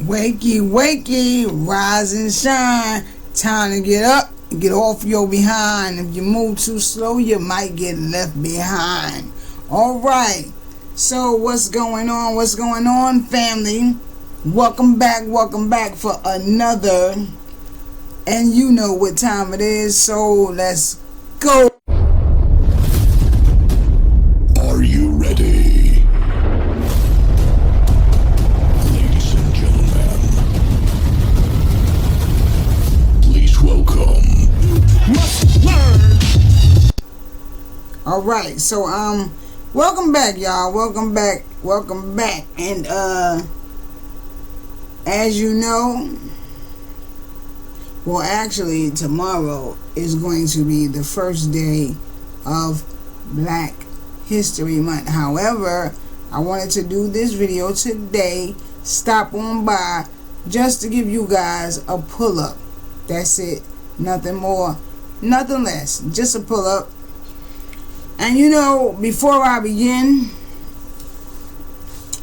Wakey, wakey, rise and shine. Time to get up, get off your behind. If you move too slow, you might get left behind. Alright, so what's going on? What's going on, family? Welcome back for another. And you know what time it is, so let's go. Are you ready? Ladies and gentlemen, please welcome. Must learn. Alright, so welcome back, y'all. Welcome back. And as you know, well, actually tomorrow is going to be the first day of Black History Month. However, I wanted to do this video today, stop on by, just to give you guys a pull-up. That's it. Nothing more, nothing less. Just a pull-up. And you know, before I begin,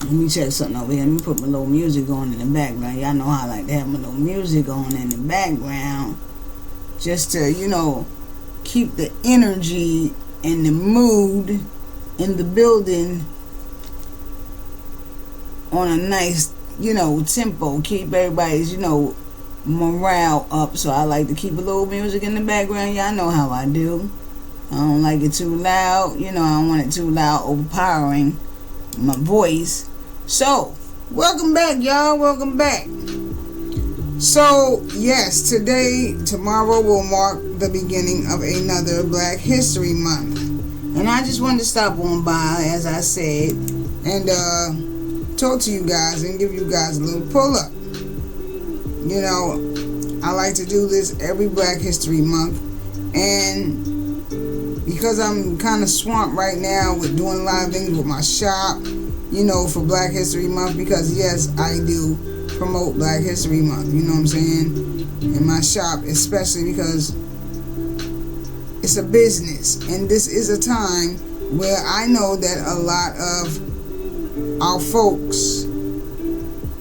let me check something over here. Let me put my little music on in the background. Y'all know how I like to have my little music on in the background, just to, you know, keep the energy and the mood in the building on a nice, you know, tempo. Keep everybody's, you know, morale up. So I like to keep a little music in the background. Y'all know how I do. I don't like it too loud. You know, I don't want it too loud, overpowering my voice. So, welcome back, y'all. Welcome back. So, yes, tomorrow will mark the beginning of another Black History Month. And I just wanted to stop on by, as I said, and talk to you guys and give you guys a little pull-up. You know, I like to do this every Black History Month. And because I'm kind of swamped right now with doing a lot of things with my shop, you know, for Black History Month, because yes, I do promote Black History Month, you know what I'm saying, in my shop, especially because it's a business, and this is a time where I know that a lot of our folks,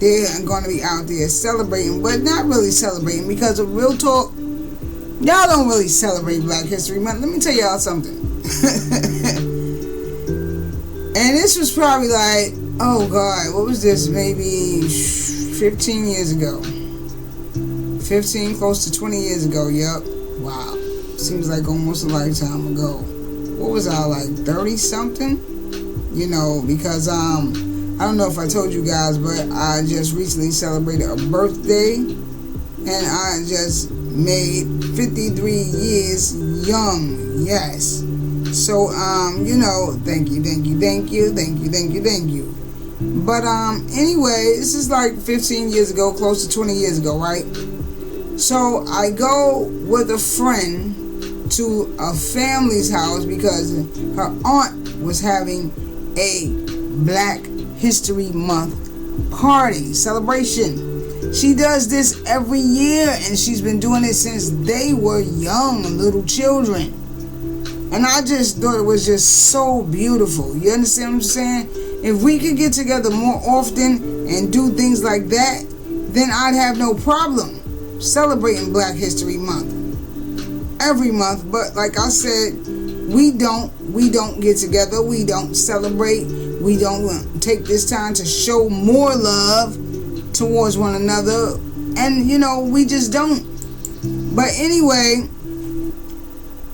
they're going to be out there celebrating, but not really celebrating, because of real talk, y'all don't really celebrate Black History Month. Let me tell y'all something. And this was probably like, oh God, what was this? Maybe 15 years ago. 15, close to 20 years ago. Yep. Wow. Seems like almost a lifetime ago. What was I, like 30 something? You know, because I don't know if I told you guys, but I just recently celebrated a birthday, and I just made 53 years young. Yes. So you know, thank you. But anyway, this is like 15 years ago, close to 20 years ago, right? So I go with a friend to a family's house because her aunt was having a Black History Month party celebration. She does this every year, and she's been doing it since they were young, little children. And I just thought it was just so beautiful. You understand what I'm saying? If we could get together more often and do things like that, then I'd have no problem celebrating Black History Month every month. But like I said, we don't get together. We don't celebrate. We don't take this time to show more love towards one another. And, you know, we just don't. But anyway,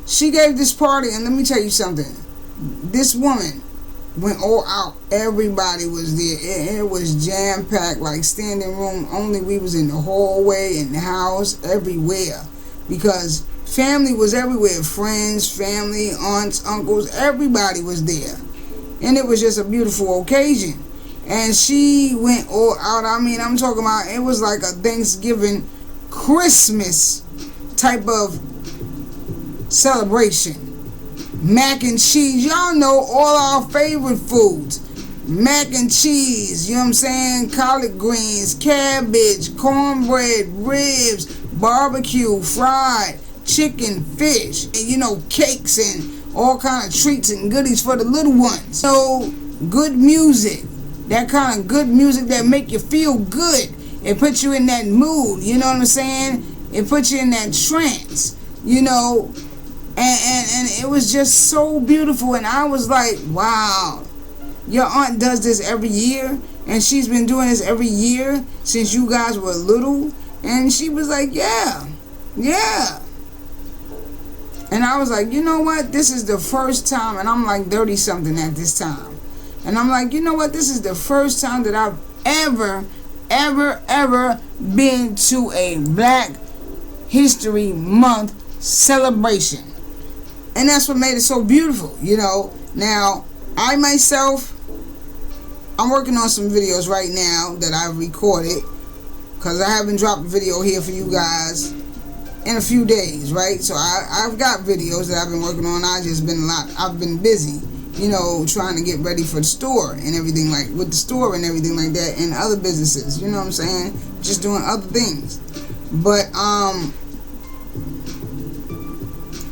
she gave this party, and let me tell you something. This woman went all out. Everybody was there. It was jam-packed, like standing room only. We was in the hallway, in the house, everywhere. Because family was everywhere. Friends, family, aunts, uncles, everybody was there. And it was just a beautiful occasion. And she went all out. I mean, I'm talking about, it was like a Thanksgiving, Christmas type of celebration. Mac and cheese, y'all know all our favorite foods. Mac and cheese, you know what I'm saying? Collard greens, cabbage, cornbread, ribs, barbecue, fried, chicken, fish, and you know, cakes and all kind of treats and goodies for the little ones. So, good music. That kind of good music that make you feel good. It puts you in that mood, you know what I'm saying? It puts you in that trance, you know. And it was just so beautiful. And I was like, wow, your aunt does this every year? And she's been doing this every year since you guys were little? And she was like, yeah. And I was like, you know what? This is the first time, and I'm like 30-something at this time. And I'm like, you know what? This is the first time that I've ever been to a Black History Month celebration. And that's what made it so beautiful, you know. Now, I myself, I'm working on some videos right now that I've recorded, because I haven't dropped a video here for you guys in a few days, right? So I've got videos that I've been working on. I've been busy, you know, trying to get ready for the store and everything, like with the store and everything like that, and other businesses, you know what I'm saying? Just doing other things. But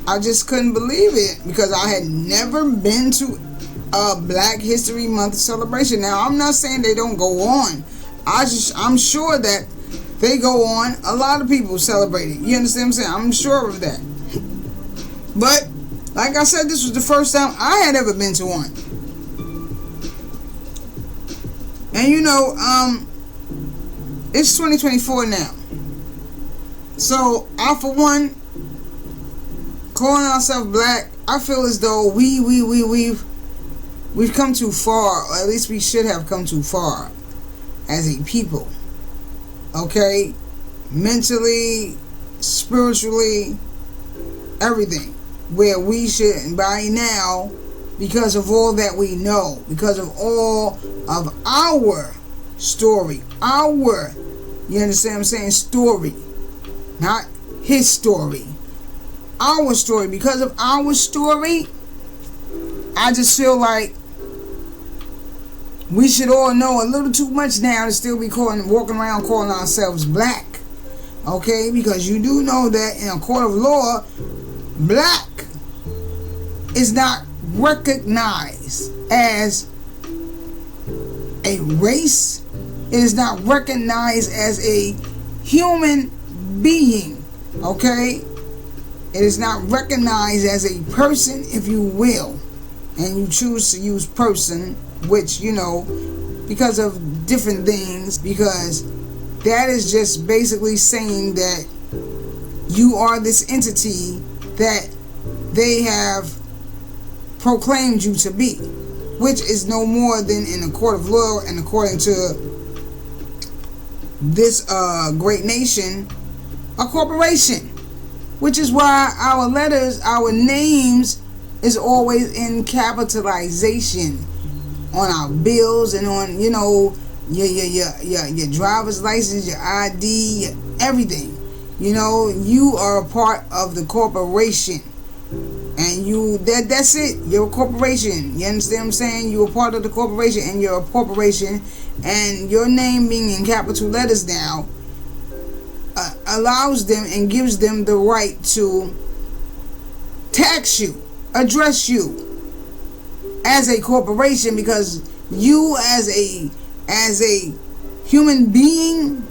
I just couldn't believe it, because I had never been to a Black History Month celebration. Now, I'm not saying they don't go on. I'm sure that they go on. A lot of people celebrate it. You understand what I'm saying? I'm sure of that. But, like I said, this was the first time I had ever been to one. And you know, it's 2024 now. So, I, for one, calling ourselves Black, I feel as though we've come too far, or at least we should have come too far as a people. Okay? Mentally, spiritually, everything. Where we should, by now, because of all that we know, because of all of our story, you understand what I'm saying? Story. Not his story. Our story. Because of our story, I just feel like we should all know a little too much now to still be walking around calling ourselves Black. Okay? Because you do know that in a court of law, Black is not recognized as a race. It is not recognized as a human being. Okay? It is not recognized as a person, if you will. And you choose to use person, which, you know, because of different things, because that is just basically saying that you are this entity that they have proclaimed you to be, which is no more than, in a court of law and according to this great nation, a corporation. Which is why our letters, our names is always in capitalization on our bills and on, you know, your driver's license, your ID, everything. You know, you are a part of the corporation. And that's it. You're a corporation. You understand what I'm saying? You're a part of the corporation, and you're a corporation, and your name being in capital letters now allows them and gives them the right to tax you, address you as a corporation, because you as a human being,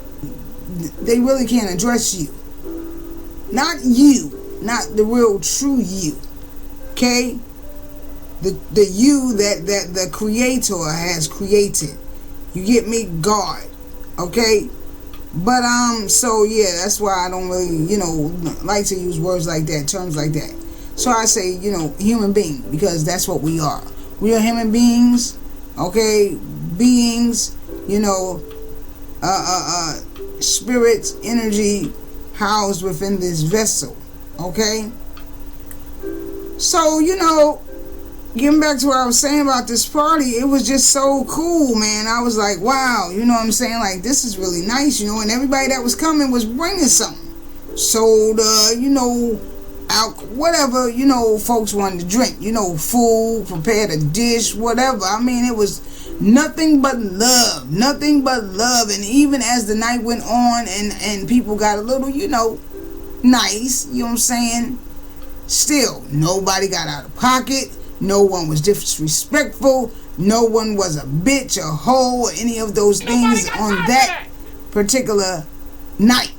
they really can't address you. Not you, not the real true you. Okay? The you that the creator has created. You get me? God. Okay? But so yeah, that's why I don't really, you know, like to use words like that, terms like that. So I say, you know, human being, because that's what we are. We are human beings, okay? Beings, you know, spirits, energy housed within this vessel, okay? So, you know, getting back to what I was saying about this party, it was just so cool, man. I was like, wow, you know what I'm saying? Like, this is really nice, you know, and everybody that was coming was bringing something. Soda, you know, whatever, you know, folks wanted to drink, you know, food, prepared a dish, whatever. I mean, it was nothing but love, and even as the night went on and people got a little, you know, nice, you know what I'm saying, still, nobody got out of pocket, no one was disrespectful, no one was a bitch, a hoe, or any of those things on that particular night.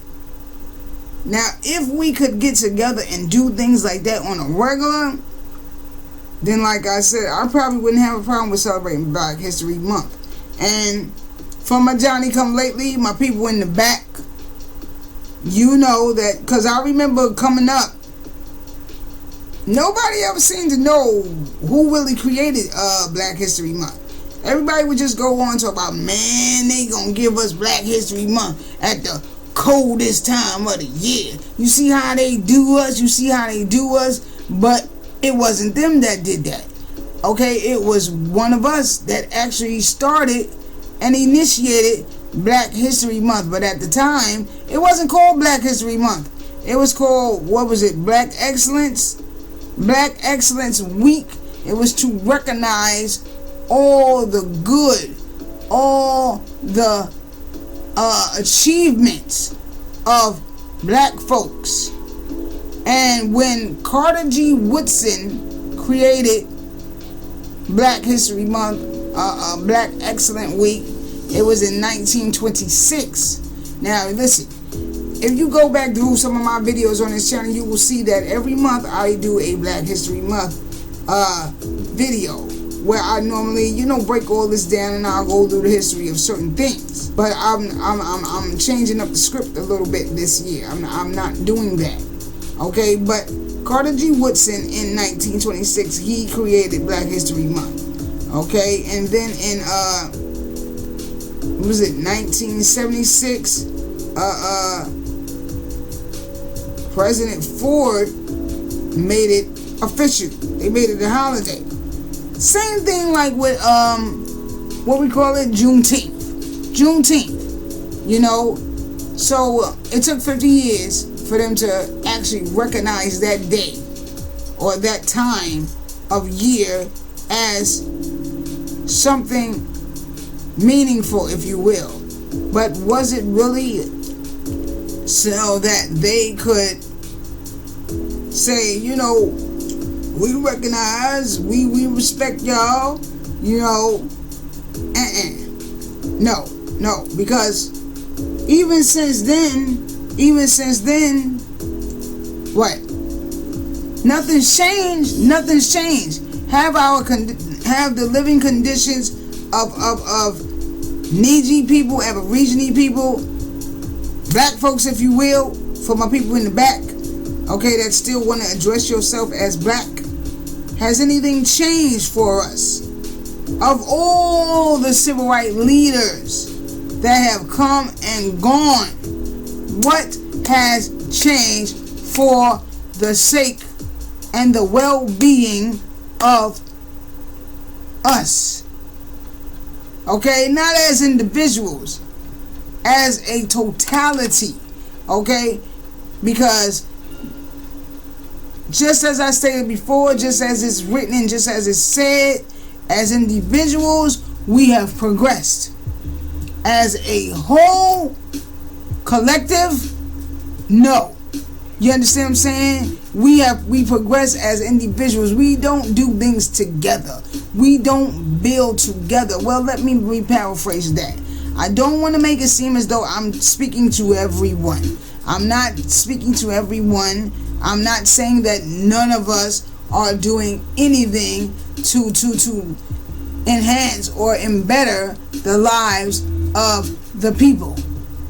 Now, if we could get together and do things like that on a regular, then like I said, I probably wouldn't have a problem with celebrating Black History Month. And for my Johnny come lately, my people in the back, you know that, because I remember coming up, nobody ever seemed to know who really created Black History Month. Everybody would just go on to about, man, they gonna give us Black History Month at the coldest time of the year. You see how they do us, but it wasn't them that did that. Okay, it was one of us that actually started and initiated Black History Month. But at the time, it wasn't called Black History Month. It was called, Black Excellence Week. It was to recognize all the good, all the achievements of black folks. And when Carter G. Woodson created Black History Month, Black Excellent Week, it was in 1926. Now listen, if you go back through some of my videos on this channel, you will see that every month I do a Black History Month video where I normally, break all this down and I'll go through the history of certain things. But I'm changing up the script a little bit this year. I'm not doing that. Okay, but Carter G. Woodson in 1926, he created Black History Month. Okay, and then in 1976, President Ford made it official. They made it a holiday. Same thing like with what we call it, Juneteenth. So it took 50 years for them to actually recognize that day or that time of year as something meaningful, if you will. But was it really so that they could say, we recognize, we respect y'all, No, because even since then, what? Nothing's changed. Have the living conditions of Needy people, Aborigine people, black folks, if you will, for my people in the back, okay, that still want to address yourself as black. Has anything changed for us? Of all the civil rights leaders that have come and gone, what has changed for the sake and the well-being of us? Okay, not as individuals, as a totality. Okay, because just as I stated before, just as it's written and just as it's said, as individuals, we have progressed. As a whole collective, no. You understand what I'm saying? We progress as individuals. We don't do things together. We don't build together. Well, let me re-paraphrase that. I don't want to make it seem as though I'm speaking to everyone. I'm not speaking to everyone. I'm not saying that none of us are doing anything to enhance or embetter the lives of the people.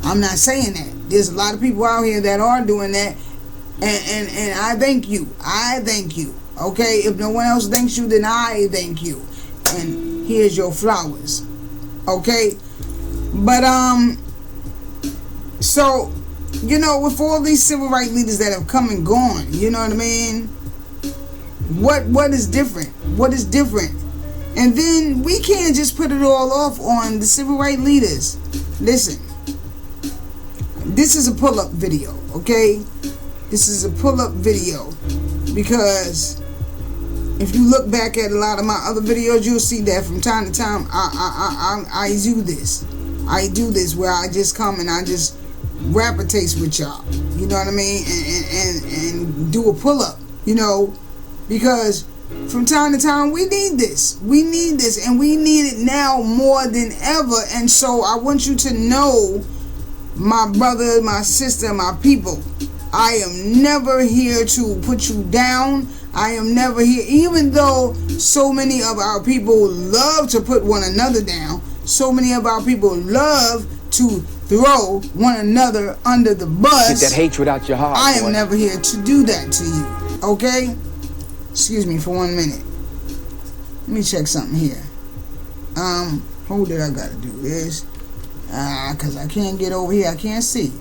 I'm not saying that. There's a lot of people out here that are doing that, and I thank you. Okay, if no one else thanks you, then I thank you, and here's your flowers. Okay, but so with all these civil rights leaders that have come and gone, you know what I mean? What is different? What is different? And then we can't just put it all off on the civil rights leaders. Listen, this is a pull-up video, okay? This is a pull-up video because if you look back at a lot of my other videos, you'll see that from time to time I do this. I do this where I just come and I just rap a taste with y'all. You know what I mean? And do a pull-up, because from time to time we need this. And we need it now more than ever. And so I want you to know my brother, my sister, my people. I am never here to put you down. I am never here, even though so many of our people love to put one another down. So many of our people love to throw one another under the bus. Get that hatred out your heart. I am boy. never here to do that to you. Okay? Excuse me for 1 minute. Let me check something here. Hold it, I gotta do this. Cause I can't get over here, I can't see.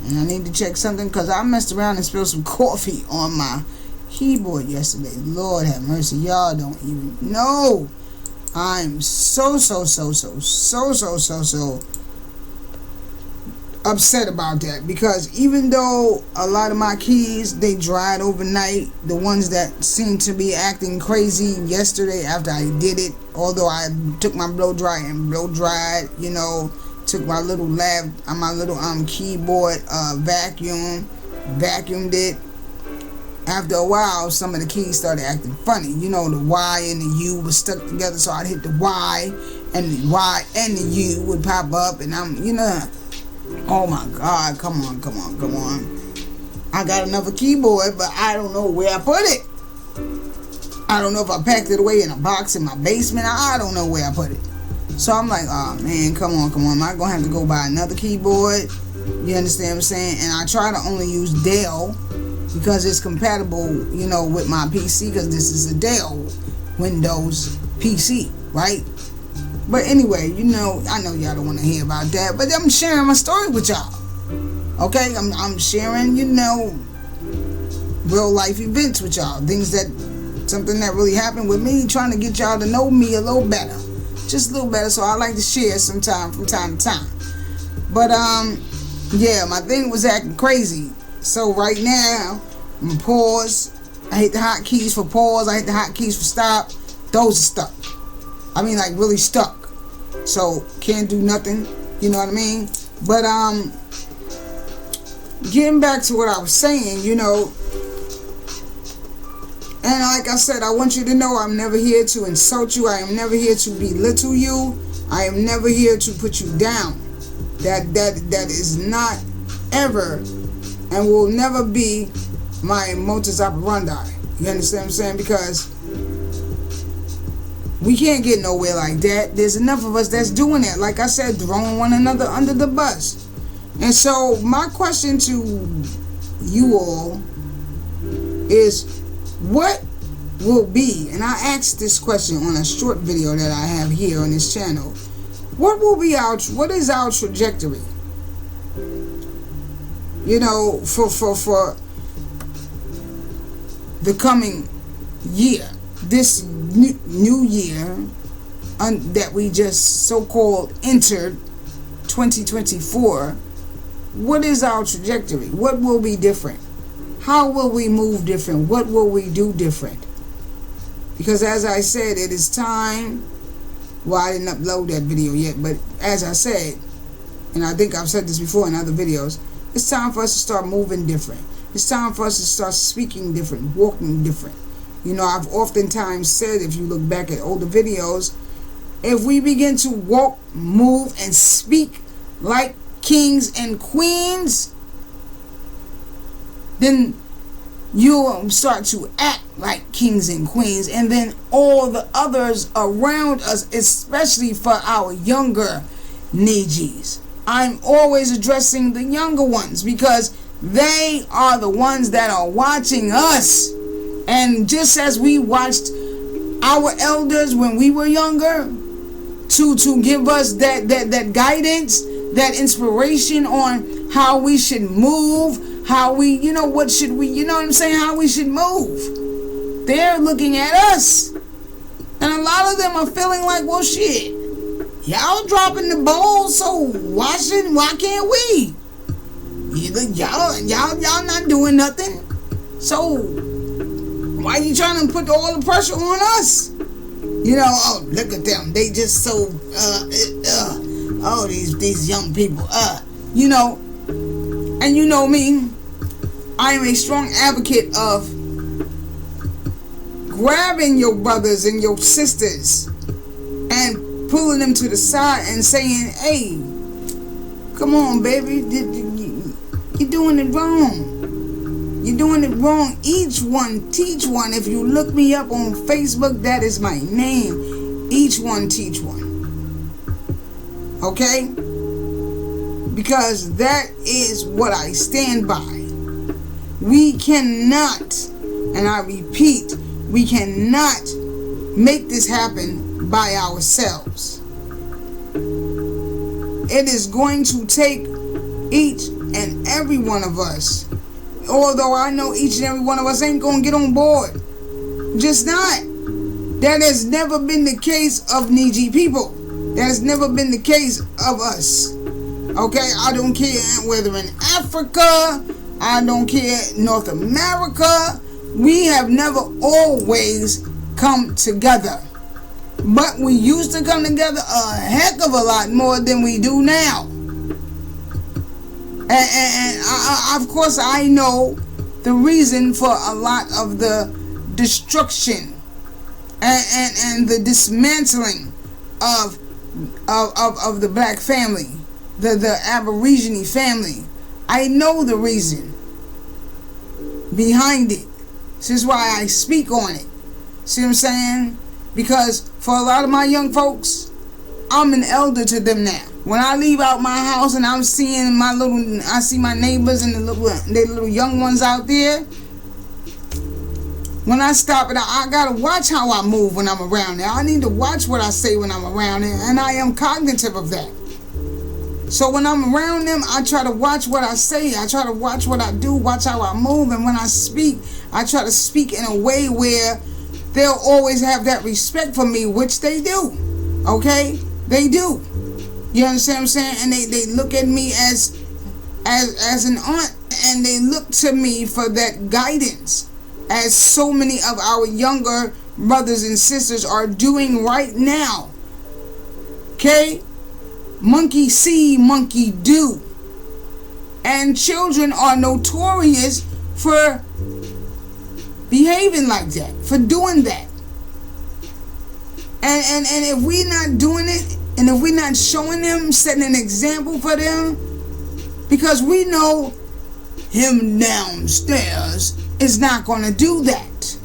And I need to check something because I messed around and spilled some coffee on my keyboard yesterday. Lord have mercy, y'all don't even know. I'm so upset about that, because even though a lot of my keys, they dried overnight, the ones that seemed to be acting crazy yesterday after I did it, although I took my blow dry and blow dried, you know, took my little keyboard vacuumed it. After a while, some of the keys started acting funny. You know, the Y and the U was stuck together, so I'd hit the Y, and the Y and the U would pop up, and I'm, you know, oh my God, come on. I got another keyboard, but I don't know where I put it. I don't know if I packed it away in a box in my basement. I don't know where I put it. So I'm like, oh man, come on. Am I going to have to go buy another keyboard? You understand what I'm saying? And I try to only use Dell because it's compatible, you know, with my PC, because this is a Dell Windows PC, right? But anyway, you know, I know y'all don't want to hear about that, but I'm sharing my story with y'all. Okay? I'm sharing, you know, real life events with y'all. Something that really happened with me, trying to get y'all to know me a little better. Just a little better, so I like to share from time to time. But, yeah, my thing was acting crazy. So right now, I'm gonna pause. I hit the hotkeys for pause. I hit the hotkeys for stop. Those are stuck. I mean, like, really stuck. So, can't do nothing. You know what I mean? But, getting back to what I was saying, you know, and like I said, I want you to know I'm never here to insult you. I am never here to belittle you. I am never here to put you down. That is not ever and will never be my modus operandi. You understand what I'm saying? Because we can't get nowhere like that. There's enough of us that's doing that. Like I said, throwing one another under the bus. And so my question to you all is, what will be, and I asked this question on a short video that I have here on this channel, what is our trajectory? You know, for the coming year, this new year that we just so-called entered, 2024, what is our trajectory? What will be different? How will we move different? What will we do different? Because as I said, it is time. Well, I didn't upload that video yet, but as I said, and I think I've said this before in other videos, it's time for us to start moving different. It's time for us to start speaking different, walking different. You know, I've oftentimes said, if you look back at older videos, if we begin to walk, move, and speak like kings and queens, then you'll start to act like kings and queens, and then all the others around us, especially for our younger Nijis. I'm always addressing the younger ones because they are the ones that are watching us. And just as we watched our elders when we were younger to give us that guidance, that inspiration on how we should move, how we, you know, what should we, you know what I'm saying, how we should move. They're looking at us. And a lot of them are feeling like, well, shit, y'all dropping the ball, so why can't we? Y'all not doing nothing. So why are you trying to put all the pressure on us? You know, oh, look at them. They just so, oh, these young people, you know, and you know me, I am a strong advocate of grabbing your brothers and your sisters and pulling them to the side and saying, hey, Come on, baby. You're doing it wrong. You're doing it wrong. Each one, teach one. If you look me up on Facebook, that is my name. Each one, teach one. Okay? Because that is what I stand by. We cannot, and I repeat, we cannot make this happen by ourselves. It is going to take each and every one of us. Although I know each and every one of us ain't going to get on board. Just not. That has never been the case of Niji people. That has never been the case of us. Okay? I don't care whether in Africa, I don't care North America. We have never always come together. But we used to come together a heck of a lot more than we do now. And of course, I know the reason for a lot of the destruction and the dismantling of the black family, the Aborigine family. I know the reason behind it. This is why I speak on it. See what I'm saying? Because for a lot of my young folks, I'm an elder to them now. When I leave out my house and I'm seeing I see my neighbors and the little young ones out there. When I stop it, I gotta watch how I move when I'm around there. I need to watch what I say when I'm around there, and I am cognitive of that. So when I'm around them, I try to watch what I say. I try to watch what I do, watch how I move, and when I speak, I try to speak in a way where they'll always have that respect for me, which they do. Okay? They do. You understand what I'm saying? And they look at me as an aunt, and they look to me for that guidance, as so many of our younger brothers and sisters are doing right now. Okay? Monkey see, monkey do. And children are notorious for behaving like that, for doing that. And if we're not doing it, and if we're not showing them, setting an example for them, because we know him downstairs is not going to do that.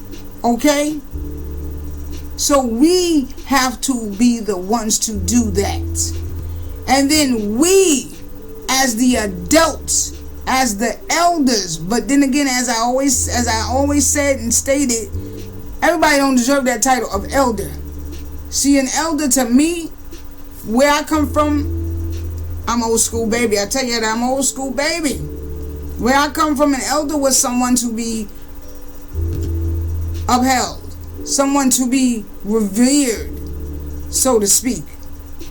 Okay? So we have to be the ones to do that. And then we, as the adults, as the elders, but then again, as I always said and stated, everybody don't deserve that title of elder. See, an elder to me, where I come from, I'm old school baby. I tell you that I'm old school baby. Where I come from, an elder was someone to be upheld, someone to be revered, so to speak,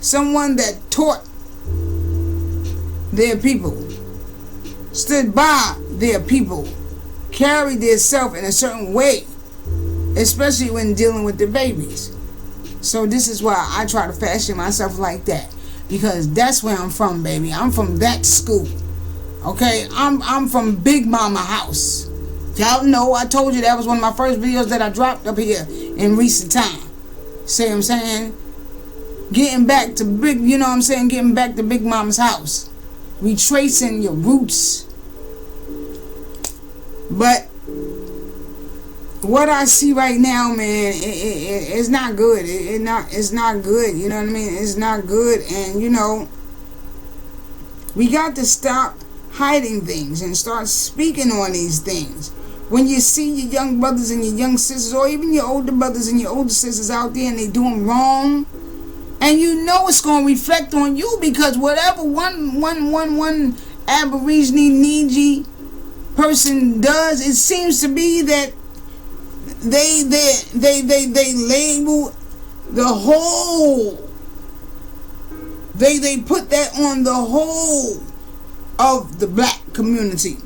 someone that taught their people, stood by their people, carried themselves in a certain way, especially when dealing with the babies. So this is why I try to fashion myself like that, because that's where I'm from, baby. I'm from that school. Okay, I'm from Big Mama house. Y'all know I told you that was one of my first videos that I dropped up here in recent time. See what I'm saying? Getting back to getting back to Big Mama's house. Retracing your roots. But what I see right now, man, it's not good. It's not good. You know what I mean? It's not good. And we got to stop hiding things and start speaking on these things. When you see your young brothers and your young sisters, or even your older brothers and your older sisters out there, and they doing wrong, and it's going to reflect on you, because whatever one Aborigine Niji person does, it seems to be that they label the whole. They put that on the whole of the black community.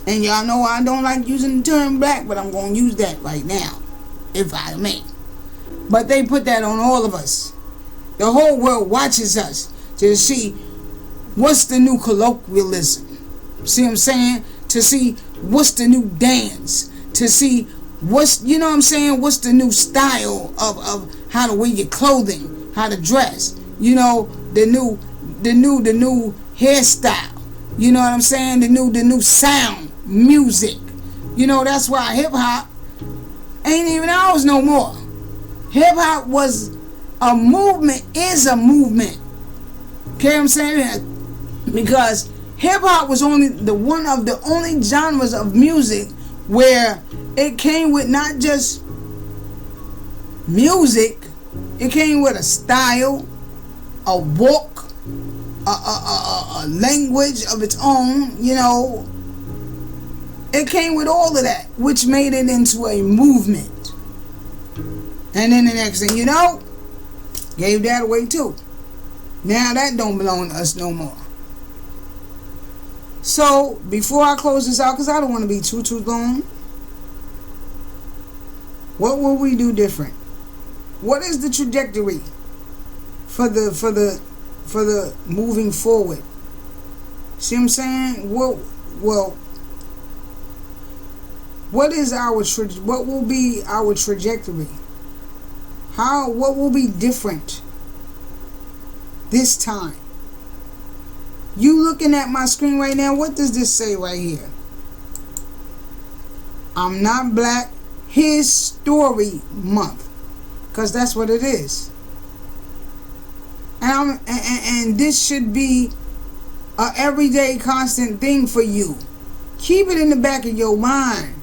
And y'all know I don't like using the term black, but I'm going to use that right now, if I may. But they put that on all of us. The whole world watches us to see what's the new colloquialism. See what I'm saying? To see what's the new dance. To see what's the new style of how to wear your clothing, how to dress. The new hairstyle. You know what I'm saying? The new sound, music. You know, that's why hip hop ain't even ours no more. Hip hop was a movement, is a movement. Okay, what I'm saying? Because hip hop was only one of the only genres of music where it came with not just music, it came with a style, a walk, a language of its own, you know. It came with all of that, which made it into a movement. And then the next thing you know, gave that away too. Now that don't belong to us no more. So, before I close this out, because I don't want to be too long, what will we do different? What is the trajectory for the moving forward? See what I'm saying? Well, what is what will be our trajectory? What will be different this time? You looking at my screen right now, what does this say right here? I'm Not Black History Month. Because that's what it is. And this should be a everyday constant thing for you. Keep it in the back of your mind.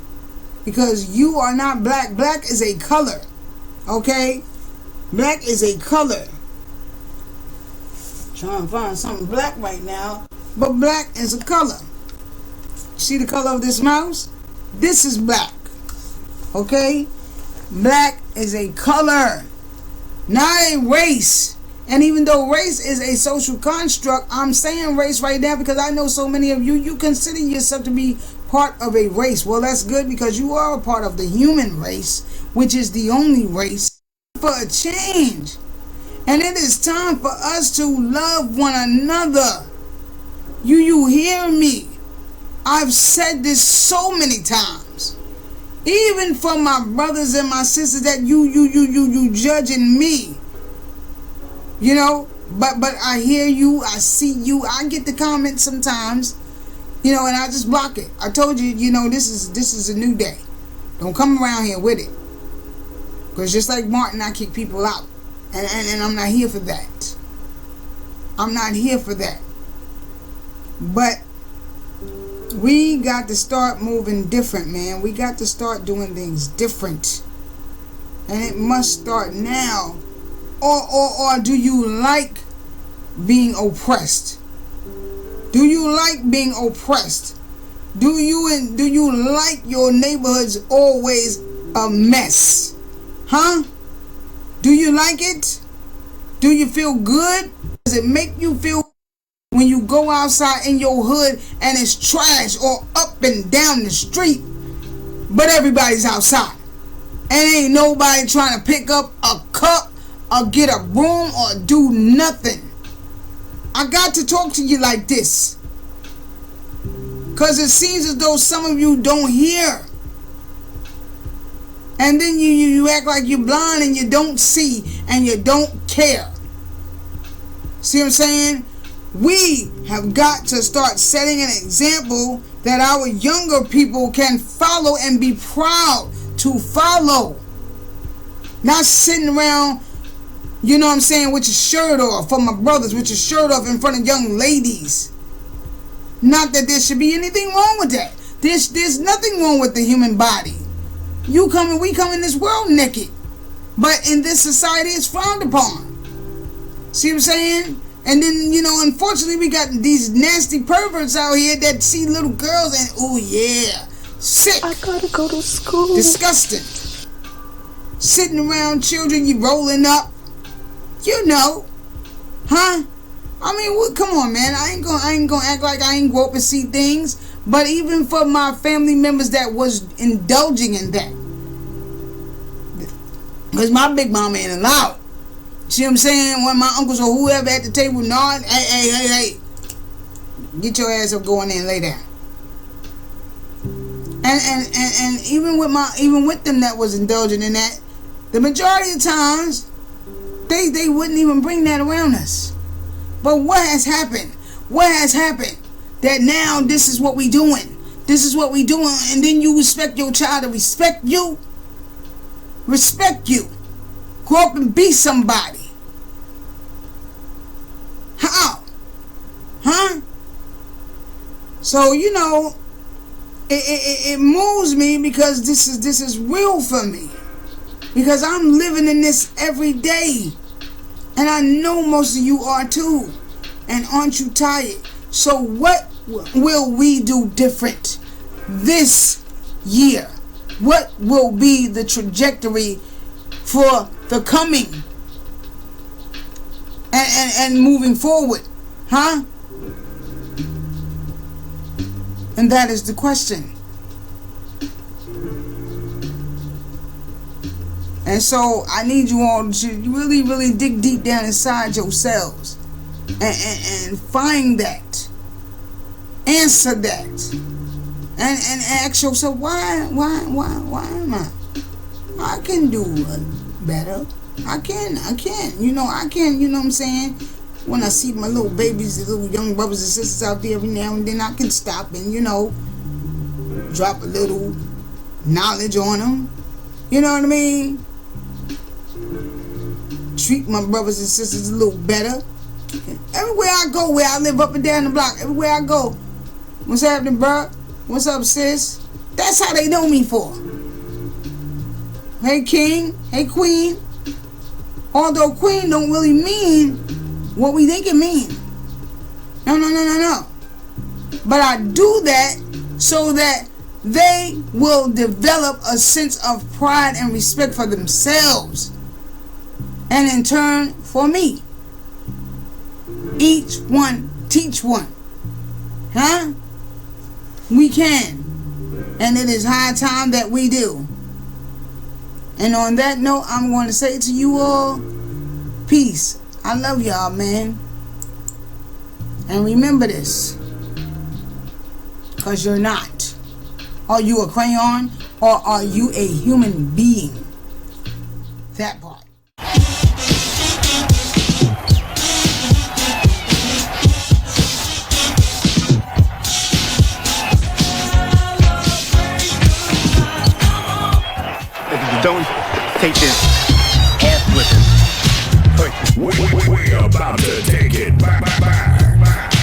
Because you are not black. Black is a color. Okay? Black is a color. Trying to find something black right now. But black is a color. See the color of this mouse? This is black. Okay? Black is a color, not a race. And even though race is a social construct, I'm saying race right now because I know so many of you consider yourself to be part of a race. Well, that's good because you are a part of the human race, which is the only race. For a change. And it is time for us to love one another. You hear me? I've said this so many times. Even for my brothers and my sisters that you judging me. You know, but I hear you, I see you, I get the comments sometimes, you know, and I just block it. I told you, you know, this is a new day. Don't come around here with it. Because just like Martin, I kick people out. And I'm not here for that. I'm not here for that. But we got to start moving different, man. We got to start doing things different. And it must start now. Or do you like being oppressed? Do you like being oppressed? Do you like your neighborhoods always a mess? Huh? Do you like it? Do you feel good? Does it make you feel when you go outside in your hood and it's trash or up and down the street, but everybody's outside and ain't nobody trying to pick up a cup or get a broom or do nothing? I got to talk to you like this because it seems as though some of you don't hear. And then you act like you're blind and you don't see and you don't care. See what I'm saying? We have got to start setting an example that our younger people can follow and be proud to follow. Not sitting around, you know what I'm saying, with your shirt off, for my brothers, with your shirt off in front of young ladies. Not that there should be anything wrong with that. There's nothing wrong with the human body. We come in this world naked. But in this society, it's frowned upon. See what I'm saying? And then, you know, unfortunately, we got these nasty perverts out here that see little girls and, oh yeah, sick. I gotta go to school. Disgusting. Sitting around children, you rolling up. You know. Huh? I mean, come on, man. I ain't gonna act like I ain't go up and see things. But even for my family members that was indulging in that. Because my big mama ain't allowed. See what I'm saying? One of my uncles or whoever at the table nod, hey. Get your ass up, go in there and lay down. And even with them that was indulging in that, the majority of times, they wouldn't even bring that around us. But what has happened? What has happened? That now this is what we doing. This is what we doing. And then you expect your child to respect you? Respect you. Grow up and be somebody. How? Huh? So, you know, it moves me because this is real for me. Because I'm living in this every day. And I know most of you are too. And aren't you tired? So what will we do different this year? What will be the trajectory for the coming and moving forward? Huh? And that is the question. And so I need you all to really, really dig deep down inside yourselves and find that. Answer that. And ask yourself, why am I? I can do better. I can. You know what I'm saying? When I see my little babies, the little young brothers and sisters out there every now and then, I can stop and, drop a little knowledge on them. You know what I mean? Treat my brothers and sisters a little better. Everywhere I go, where I live up and down the block, everywhere I go, what's happening, bro? What's up, sis? That's how they know me for. Hey, king. Hey, queen. Although queen don't really mean what we think it means. No. But I do that so that they will develop a sense of pride and respect for themselves. And in turn, for me. Each one, teach one. Huh? We can. And it is high time that we do. And on that note, I'm going to say to you all, peace. I love y'all, man. And remember this. Because you're not. Are you a crayon or are you a human being? That part. Don't take this ass whipping. We're about to take it back.